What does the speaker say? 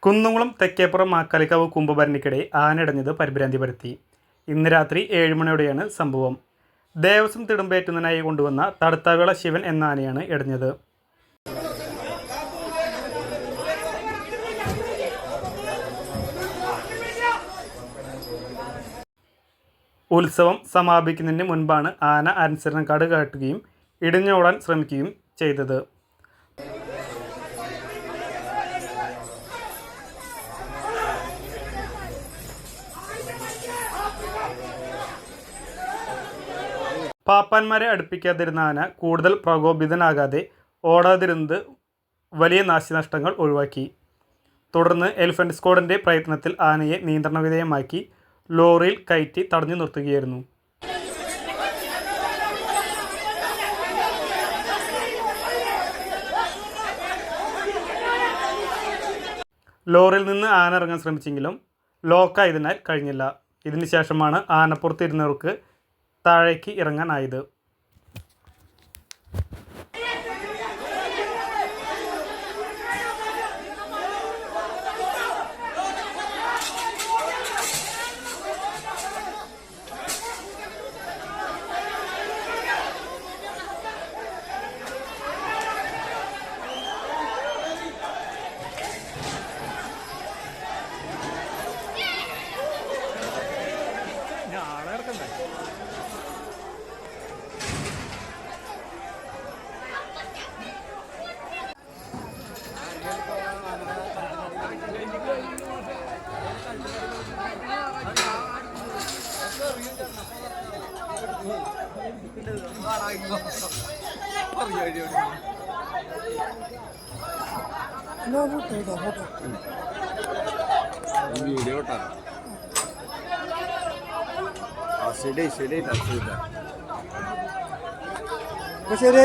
കുന്നുകുളം തെക്കേപ്പുറം മാക്കാലിക്കാവ് കുംഭഭരണിക്കിടെ ആനയിടഞ്ഞത് പരിഭ്രാന്തി പരത്തി. ഇന്ന് രാത്രി 7 മണിയോടെയാണ് സംഭവം. ദേവസ്വം തിടമ്പേറ്റുന്നതിനായി കൊണ്ടുവന്ന തടുത്താവിള ശിവൻ എന്ന ആനയാണ് ഇടഞ്ഞത്. ഉത്സവം സമാപിക്കുന്നതിന് മുൻപാണ് ആന അനുസരണക്കേട് കാട്ടുകയും ഇടിഞ്ഞോടാൻ ശ്രമിക്കുകയും ചെയ്തത്. പാപ്പാന്മാരെ അടുപ്പിക്കാതിരുന്ന ആന കൂടുതൽ പ്രകോപിതനാകാതെ ഓടാതിരുന്നത് വലിയ നാശനഷ്ടങ്ങൾ ഒഴിവാക്കി. തുടർന്ന് എലിഫന്റ് സ്ക്വാഡിൻ്റെ പ്രയത്നത്തിൽ ആനയെ നിയന്ത്രണ വിധേയമാക്കി ലോറിയിൽ കയറ്റി തടഞ്ഞു നിർത്തുകയായിരുന്നു. ലോറിയിൽ നിന്ന് ആന ഇറങ്ങാൻ ശ്രമിച്ചെങ്കിലും ലോക്കായതിനാൽ കഴിഞ്ഞില്ല. ഇതിന് ശേഷമാണ് ആനപ്പുറത്തിരുന്നവർക്ക് താഴേക്ക് ഇറങ്ങാനായത്. ശരി